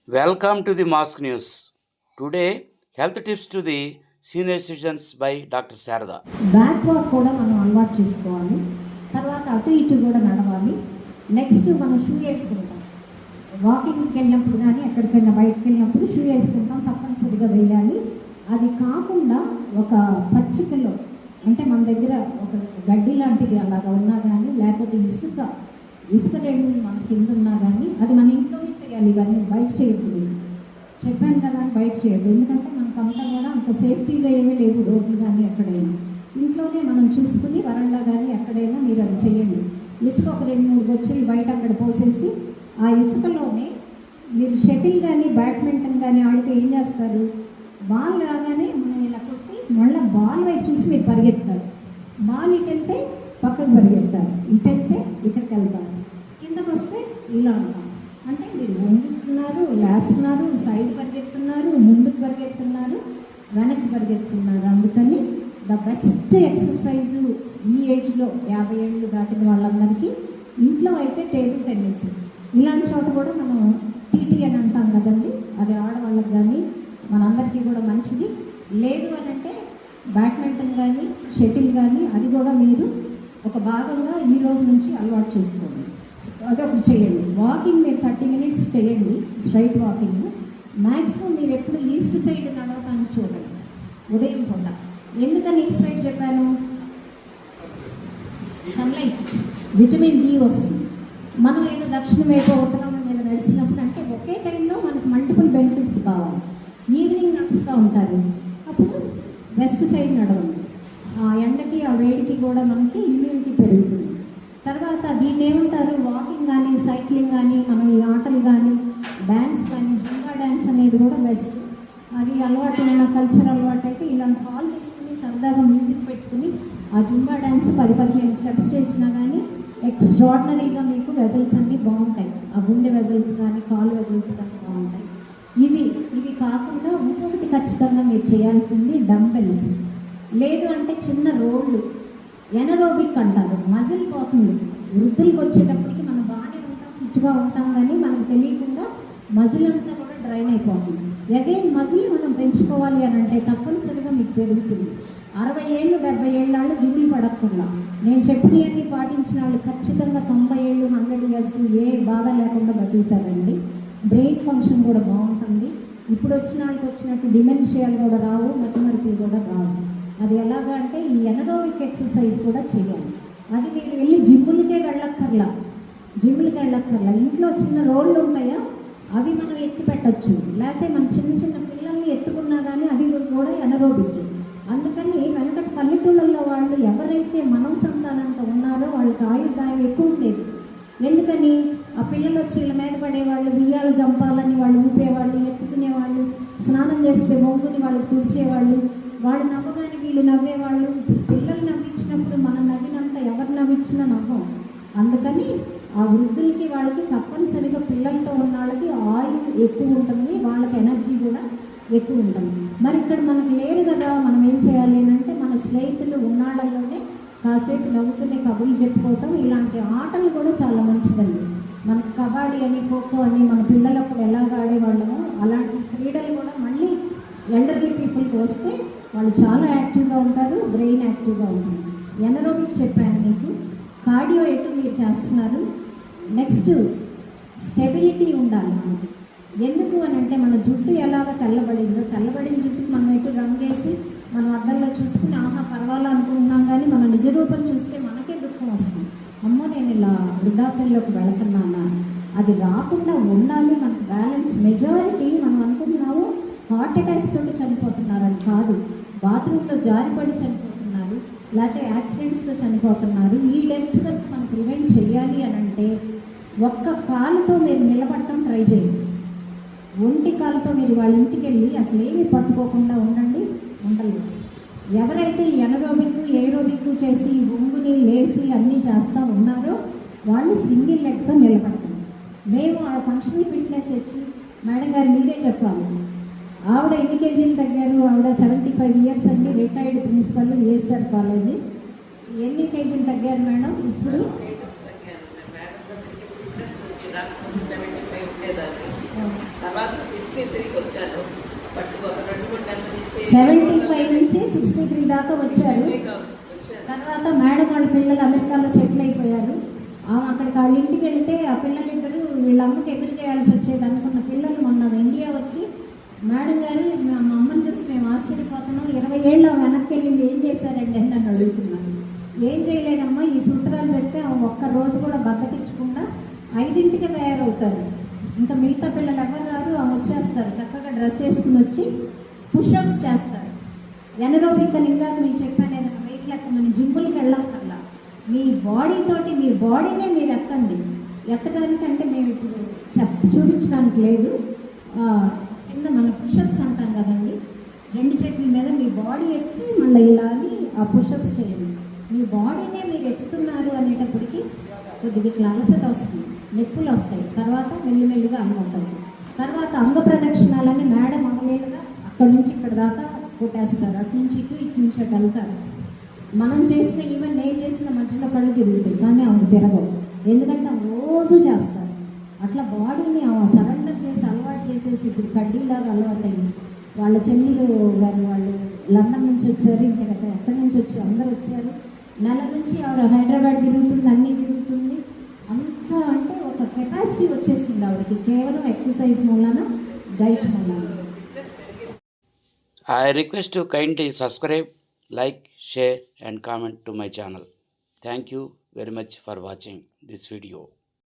Welcome to the Mosque News. Today, health tips to the senior citizens by Dr. Sarada. Back walk కూడా మనం అలవాటు చేసుకోవాలి. తర్వాత అటు ఇటు కూడా నడవాలి. నెక్స్ట్ మనం షూ వేసుకుంటాం. వాకింగ్కి వెళ్ళినప్పుడు కానీ ఎక్కడికైనా బయటకు వెళ్ళినప్పుడు షూ వేసుకుంటాం, తప్పనిసరిగా వేయాలి. అది కాకుండా ఒక పచ్చికలో అంటే మన దగ్గర ఒక గడ్డి లాంటిది అలాగా ఉన్నా కానీ, లేకపోతే ఇసుక రెండు మన కింద ఉన్నా కానీ అది మన ఇంట్లోనే చేయాలి. ఇవన్నీ బయట చేయొద్దు. చెప్పాను కదా అని బయట చేయొద్దు. ఎందుకంటే మనకంతా కూడా అంత సేఫ్టీగా ఏమీ లేవు రోడ్లు కానీ ఎక్కడైనా. ఇంట్లోనే మనం చూసుకుని వరండా కానీ ఎక్కడైనా మీరు అది చేయండి. ఇసుక ఒక 2-3 బొచ్చులు బయట అక్కడ పోసేసి ఆ ఇసుకలోనే మీరు షటిల్ కానీ బ్యాడ్మింటన్ కానీ ఆడితే ఏం చేస్తారు, బాల్ రాగానే మనం ఇలా కొట్టి మళ్ళీ బాల్ వైపు చూసి మీరు పరిగెత్తారు. బాల్ ఇటు వెళ్తే పక్కకు పరిగెత్తారు, ఇటు వెళ్తే ఇక్కడికి వెళ్తారు, కిందకు వస్తే ఇలా ఉంటాం. అంటే మీరు వండుతున్నారు, లేస్తున్నారు, సైడ్ పరిగెత్తున్నారు, ముందుకు పరిగెత్తున్నారు, వెనక్కి పరిగెత్తున్నారు. అందుకని ద బెస్ట్ ఎక్సర్సైజు ఈ ఏజ్లో 50 ఏళ్ళు దాటిన వాళ్ళందరికీ ఇంట్లో అయితే టేబుల్ టెన్నిస్. ఇలాంటి చోట కూడా మనం టీటీ అని అంటాం కదండి, అది ఆడవాళ్ళకి కానీ మనందరికీ కూడా మంచిది. లేదు అని అంటే బ్యాడ్మింటన్ కానీ షటిల్ కానీ అది కూడా మీరు ఒక భాగంగా ఈ రోజు నుంచి అలవాటు చేసుకోండి. అదొకటి చేయండి. వాకింగ్ మీరు 30 మినిట్స్ చేయండి, స్ట్రైట్ వాకింగ్. మ్యాక్సిమం మీరు ఎప్పుడు ఈస్ట్ సైడ్ నడవడానికి చూడండి ఉదయం పూట. ఎందుకని ఈస్ట్ సైడ్ చెప్పాను, సన్లైట్, విటమిన్ డి వస్తుంది. మనం ఏదో దక్షిణ వైపు ఉత్తరం మీద నడిచినప్పుడు అంటే ఒకే టైంలో మనకు మల్టిపుల్ బెనిఫిట్స్ కావాలి. ఈవినింగ్ నడుస్తూ ఉంటారు, అప్పుడు వెస్ట్ సైడ్ నడవండి. ఆ ఎండకి ఆ వేడికి కూడా మనకి ఇమ్యూనిటీ పెరుగుతుంది. తర్వాత దీన్ని ఏమంటారు, వాకింగ్ కానీ సైక్లింగ్ కానీ మనం ఈ ఆటలు కానీ డ్యాన్స్ కానీ జుంబా డ్యాన్స్ అనేది కూడా బెస్ట్. అది అలవాటు ఉన్న కల్చర్ అలవాటు అయితే ఇలాంటి హాల్ తీసుకుని సరదాగా మ్యూజిక్ పెట్టుకుని ఆ జుంబా డ్యాన్స్ 10-15 స్టెప్స్ చేసినా కానీ ఎక్స్ట్రాడినరీగా మీకు వెజల్స్ అన్నీ బాగుంటాయి. ఆ గుండె వెజల్స్ కానీ కాలు వెజల్స్ కానీ బాగుంటాయి. ఇవి కాకుండా ఇంకొకటి ఖచ్చితంగా మీరు చేయాల్సింది డంబెల్స్. లేదు అంటే చిన్న రోళ్ళు, ఎనరోబిక్ అంటారు. మజిల్ పోతుంది. వృద్ధులకు వచ్చేటప్పటికి మనం బాగానే ఉంటాం, ఫిట్గా ఉంటాం, కానీ మనకు తెలియకుండా మజిల్ అంతా కూడా డ్రైన్ అయిపోతుంది. అగైన్ మజిల్ మనం పెంచుకోవాలి అని అంటే తప్పనిసరిగా మీకు పెరుగుతుంది. 60 ఏళ్ళు 70 ఏళ్ళ వాళ్ళు దిగులు పడక్కర్లా. నేను చెప్పినవన్నీ పాటించిన వాళ్ళు ఖచ్చితంగా 90 ఏళ్ళు 100 ఇయర్స్ ఏ బాధ లేకుండా బతుకుతారండి. బ్రెయిన్ ఫంక్షన్ కూడా బాగుంటుంది. ఇప్పుడు వచ్చిన వాళ్ళకి వచ్చినట్టు డిమెన్షియాలు కూడా రావు, మతిమరుపులు కూడా రావు. అది ఎలాగా అంటే ఈ ఎనరోబిక్ ఎక్సర్సైజ్ కూడా చేయాలి. అది మీరు వెళ్ళి జిమ్ములకి వెళ్ళక్కర్లా. ఇంట్లో చిన్న రోళ్ళు ఉంటాయా, అవి మనం ఎత్తి పెట్టచ్చు. లేకపోతే మన చిన్న పిల్లల్ని ఎత్తుకున్నా కానీ అది కూడా ఎనరోబిక్. అందుకని వెనకటి పల్లెటూళ్ళల్లో వాళ్ళు ఎవరైతే మనవ సంతానంతో ఉన్నారో వాళ్ళకి ఆయుర్దాయం ఎక్కువ ఉండేది. ఎందుకని ఆ పిల్లలు వచ్చి వీళ్ళ మీద పడేవాళ్ళు, బియ్యాలు జంపాలని వాళ్ళు ఊపేవాళ్ళు, ఎత్తుకునేవాళ్ళు, స్నానం చేస్తే మొగ్గుని వాళ్ళకి తుడిచేవాళ్ళు, వాళ్ళు నవ్వగానే వీళ్ళు నవ్వేవాళ్ళు. పిల్లలు నవ్వించినప్పుడు మనం నవ్వినంత ఎవరు నవ్వించినా నవ్వం. అందుకని ఆ వృద్ధులకి వాళ్ళకి తప్పనిసరిగా పిల్లలతో ఉన్న వాళ్ళకి ఆయుల్ ఎక్కువ ఉంటుంది, వాళ్ళకి ఎనర్జీ కూడా ఎక్కువ ఉంటుంది. మరి ఇక్కడ మనకు లేరు కదా, మనం ఏం చేయాలి అంటే మన స్నేహితులు ఉన్నాళ్ళల్లోనే కాసేపు నవ్వుకునే కబుర్లు చెప్పుకోవటం, ఇలాంటి ఆటలు కూడా చాలా మంచిదండి. మనకు కబడ్డీ అని ఖోఖో అని మన పిల్లలప్పుడు ఎలాగ ఆడేవాళ్ళమో అలాంటి క్రీడలు కూడా మళ్ళీ ఎల్డర్లీ పీపుల్కి వస్తే వాళ్ళు చాలా యాక్టివ్గా ఉంటారు, బ్రెయిన్ యాక్టివ్గా ఉంటుంది. ఎనరోబిక్ చెప్పాను మీకు. కార్డియో ఎటు మీరు చేస్తున్నారు. నెక్స్ట్ స్టెబిలిటీ ఉండాలి మనకి. ఎందుకు అని అంటే మన జుట్టు ఎలాగ తెల్లబడిన జుట్టుకి మనం ఎటు రంగేసి మనం అద్దంలో చూసుకుని ఆహా పర్వాలా అనుకుంటున్నాం, కానీ మన నిజ రూపం చూస్తే మనకే దుఃఖం వస్తుంది. అమ్మో నేను ఇలా వృద్ధాప్యంలోకి వెళుతున్నానా. అది రాకుండా ఉండాలి మనకు బ్యాలెన్స్. మెజారిటీ మనం అనుకుంటున్నాము హార్ట్ అటాక్స్ తోటి చనిపోతున్నారని కాదు, బాత్రూంలో జారిపడి చనిపోతున్నారు, లేకపోతే యాక్సిడెంట్స్తో చనిపోతున్నారు. ఈ డెత్స్ మనం ప్రివెంట్ చేయాలి అని అంటే ఒక్క కాలుతో మీరు నిలబడటం ట్రై చేయండి. ఒంటి కాలుతో మీరు వాళ్ళ ఇంటికి వెళ్ళి అసలు ఏమీ పట్టుకోకుండా ఉండలేదు. ఎవరైతే ఎనరోబిక్ ఏరోబిక్ చేసి ఉంగుని లేసి అన్నీ చేస్తూ ఉన్నారో వాళ్ళు సింగిల్ లెగ్తో నిలబడతారు. మేము ఆ ఫంక్షనల్ ఫిట్నెస్ వచ్చి మేడం గారు మీరే చెప్పాలి, ఆవిడ ఎన్ని కేజీలు తగ్గారు, ఆవిడ 75 ఇయర్స్ అండి, రిటైర్డ్ ప్రిన్సిపల్ ఏఎస్ఆర్ కాలేజీ. ఎన్ని కేజీలు తగ్గారు మేడం ఇప్పుడు? తర్వాత 63కి వచ్చాను. బట్ ఒక 2-3 నెలల నుంచి 75 నుంచి 63 దాకా వచ్చారు. వచ్చాను. తర్వాత మేడం వాళ్ళ పిల్లలు అమెరికాలో సెటిల్ అయిపోయారు. ఆమె అక్కడికి వాళ్ళ ఇంటికి వెళితే ఆ పిల్లలిద్దరూ వీళ్ళ అమ్మకి ఎదురు చేయాల్సి వచ్చేది అనుకున్న పిల్లలు మొన్న ఇండియా వచ్చి, మేడం గారు మా అమ్మని చూసి మేము ఆశ్చర్యపోతున్నాం, 20 ఏళ్ళు ఆమె వెనక్కి వెళ్ళింది, ఏం చేశారండి అని నన్ను అడుగుతున్నాను. ఏం చేయలేదమ్మా, ఈ సూత్రాలు చెప్తే ఆమె ఒక్క రోజు కూడా బద్దకించకుండా 5ంటికి తయారవుతారు. ఇంకా మిగతా పిల్లలు ఎవరు రారు, ఆమె వచ్చేస్తారు, చక్కగా డ్రెస్ వేసుకుని వచ్చి పుషప్స్ చేస్తారు. ఎనరోబిక్ అని ఇందాక మీకు చెప్పాను, ఏదైనా వెయిట్ లెక్క మన జిమ్ములకి వెళ్ళక్కర్లా, మీ బాడీతోటి మీ బాడీనే మీరు ఎత్తండి. ఎత్తడానికంటే మేము ఇప్పుడు చూపించడానికి లేదు, కింద మన పుషప్స్ అంటాం కదండి, 2 చేతుల మీద మీ బాడీ ఎత్తి మళ్ళీ ఇలా అని ఆ పుషప్స్ చేయండి. మీ బాడీనే మీరు ఎత్తుతున్నారు అనేటప్పటికి కొద్దిగా ఇట్లా అలసట వస్తుంది, నొప్పులు వస్తాయి, తర్వాత మెల్లిమెల్లిగా అలవాటుంది. తర్వాత అంగ ప్రదక్షిణాలని మేడం అవలేదుగా అక్కడి నుంచి ఇక్కడ దాకా కొట్టేస్తారు, అటు నుంచి ఇటు నుంచి అటు వెళ్తారు. మనం చేసిన ఈవెన్ నేను చేసిన మధ్యలో కళ్ళు తిరుగుతాయి, కానీ ఆమె తిరగవు, ఎందుకంటే ఆమె రోజు చేస్తారు. అట్లా బాడీని ఆమె సరెండర్ చేసి అలవాటు చేసేసి ఇప్పుడు కడ్డీలాగా అలవాటు అయింది. వాళ్ళ చెల్లెలు గారు వాళ్ళు లండన్ నుంచి వచ్చారు, ఇంకా ఎక్కడి నుంచి వచ్చి అందరూ వచ్చారు. నెల నుంచి ఆవిడ హైదరాబాద్ తిరుగుతుంది, అన్నీ తిరుగుతుంది. అంతా అంటే ఒక కెపాసిటీ వచ్చేసింది ఆవిడకి, కేవలం ఎక్సర్సైజ్ మూలన, డైట్ మూలన. I request to kindly subscribe, like, share and comment to my channel. Thank you very much for watching this video.